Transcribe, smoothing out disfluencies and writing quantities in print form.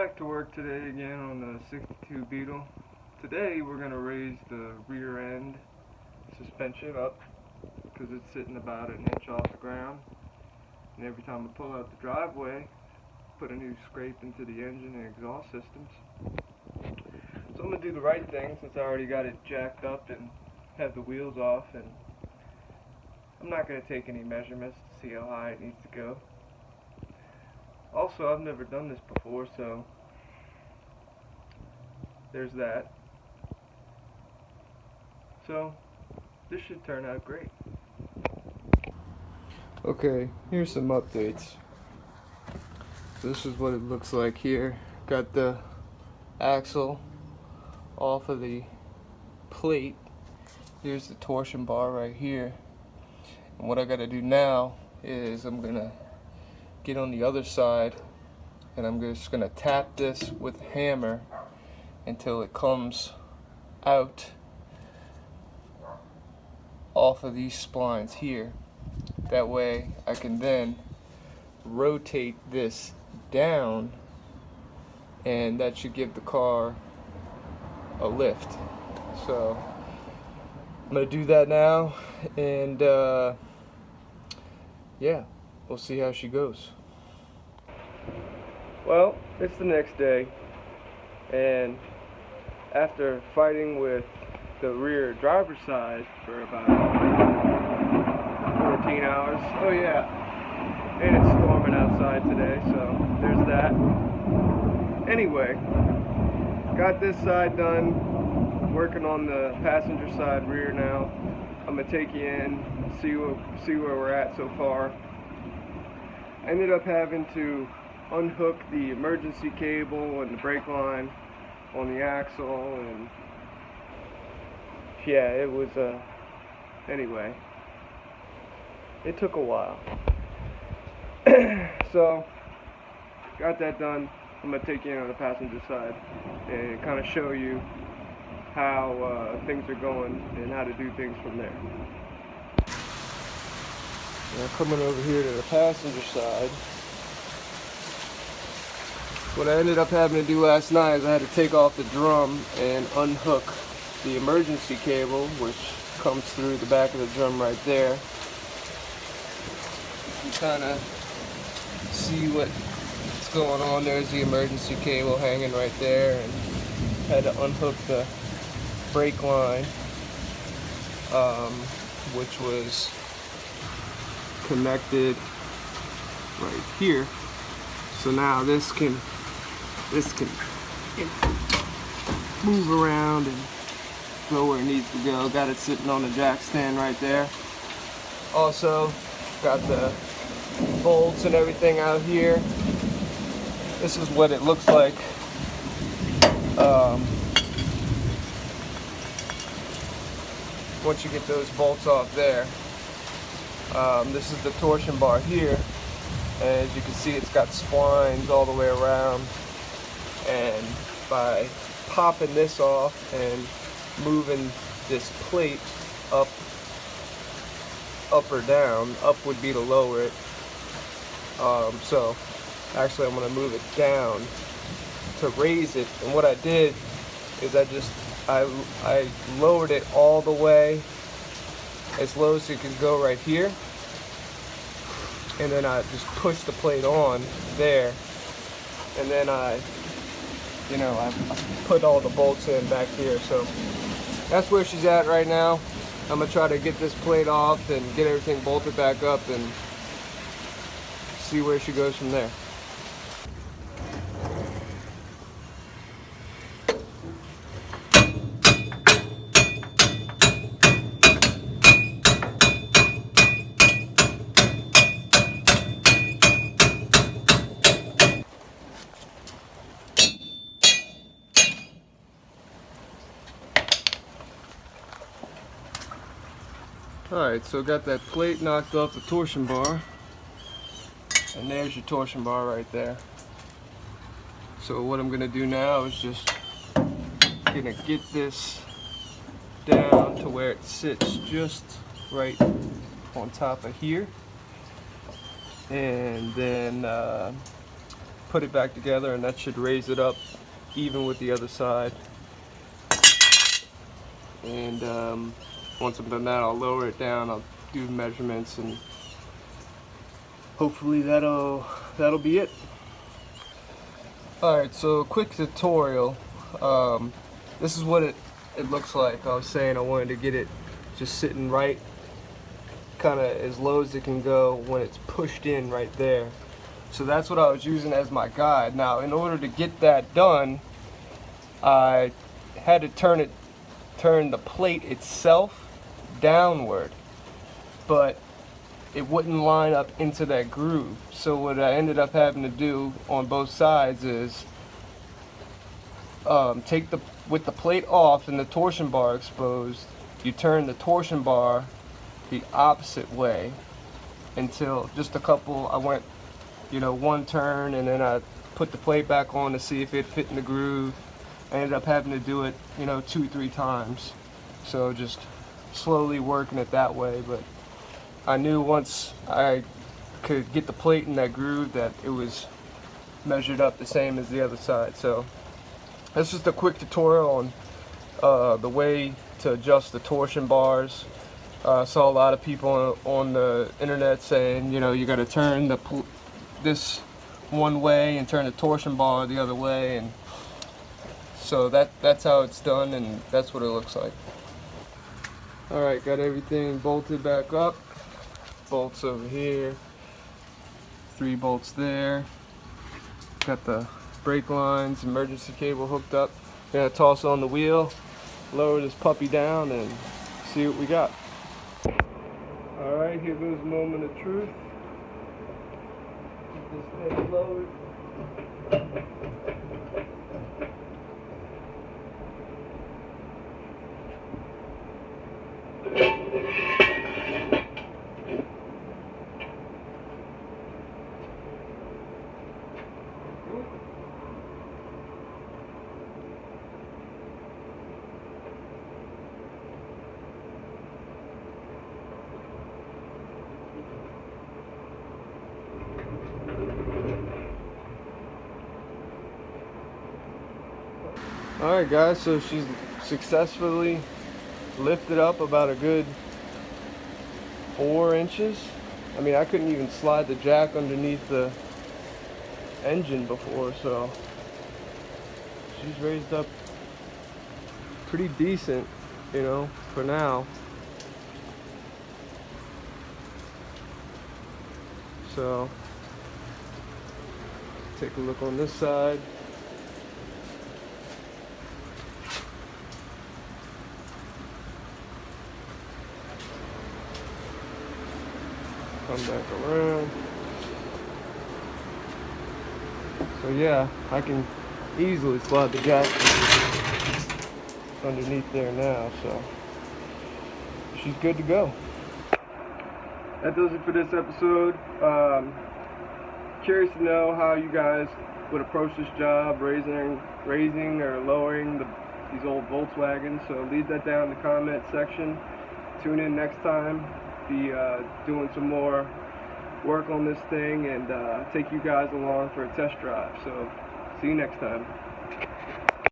Back to work today again on the 62 Beetle. Today we're going to raise the rear end suspension up because it's sitting about an inch off the ground. And every time I pull out the driveway, put a new scrape into the engine and exhaust systems. So I'm going to do the right thing since I already got it jacked up and have the wheels off, and I'm not going to take any measurements to see how high it needs to go. Also, I've never done this before, so there's that. So this should turn out great. Okay, here's some updates. This is what it looks like here. Got the axle off of the plate. Here's the torsion bar right here. And what I gotta do now is I'm gonna get on the other side and I'm just gonna tap this with a hammer until it comes out off of these splines here. That way I can then rotate this down, and that should give the car a lift. So I'm gonna do that now, and yeah, we'll see how she goes. Well, it's the next day, and after fighting with the rear driver's side for about 14 hours, oh yeah, and it's storming outside today, so there's that. Anyway, got this side done, working on the passenger side rear now. I'm gonna take you in, see where we're at so far. I ended up having to unhook the emergency cable and the brake line on the axle, and yeah, it was anyway, it took a while. So got that done. I'm gonna take you in on the passenger side and kind of show you how things are going and how to do things from there. Now coming over here to the passenger side, what I ended up having to do last night is I had to take off the drum and unhook the emergency cable, which comes through the back of the drum right there. You kind of see what's going on. There's the emergency cable hanging right there, and had to unhook the brake line, which was connected right here. So now this can move around and go where it needs to go. Got it sitting on the jack stand right there. Also got the bolts and everything out here. This is what it looks like once you get those bolts off there. This is the torsion bar here. As you can see, it's got splines all the way around, and by popping this off and moving this plate up or down, up would be to lower it, so actually I'm going to move it down to raise it. And what I did is I lowered it all the way as low as it could go right here, and then I just pushed the plate on there, and then I put all the bolts in back here. So that's where she's at right now. I'm gonna try to get this plate off and get everything bolted back up and see where she goes from there. Alright, so got that plate knocked off the torsion bar, and there's your torsion bar right there. So what I'm going to do now is just going to get this down to where it sits just right on top of here, and then put it back together, and that should raise it up even with the other side. And once I'm done that, I'll lower it down, I'll do measurements, and hopefully that'll be it. Alright, so quick tutorial. This is what it looks like. I was saying I wanted to get it just sitting right kind of as low as it can go when it's pushed in right there. So that's what I was using as my guide. Now, in order to get that done, I had to turn the plate itself downward, but it wouldn't line up into that groove. So what I ended up having to do on both sides is with the plate off and the torsion bar exposed, you turn the torsion bar the opposite way until just a couple, I went, one turn, and then I put the plate back on to see if it fit in the groove. I ended up having to do it, 2-3 times. So just slowly working it that way, but I knew once I could get the plate in that groove that it was measured up the same as the other side. So that's just a quick tutorial on the way to adjust the torsion bars. I saw a lot of people on the internet saying, you got to turn this one way and turn the torsion bar the other way, and so that's how it's done, and that's what it looks like. Alright, got everything bolted back up. Bolts over here, 3 bolts there. Got the brake lines, emergency cable hooked up. Gonna toss on the wheel, lower this puppy down, and see what we got. Alright, here goes the moment of truth. Get this thing lowered. Alright guys, so she's successfully lifted up about a good 4 inches. I mean, I couldn't even slide the jack underneath the engine before, so she's raised up pretty decent, for now. So, take a look on this side. Come back around. So yeah, I can easily slide the jack underneath there now, so she's good to go. That does it for this episode. Curious to know how you guys would approach this job, raising or lowering these old Volkswagens. So leave that down in the comment section. Tune in next time. Be doing some more work on this thing and take you guys along for a test drive. So see you next time.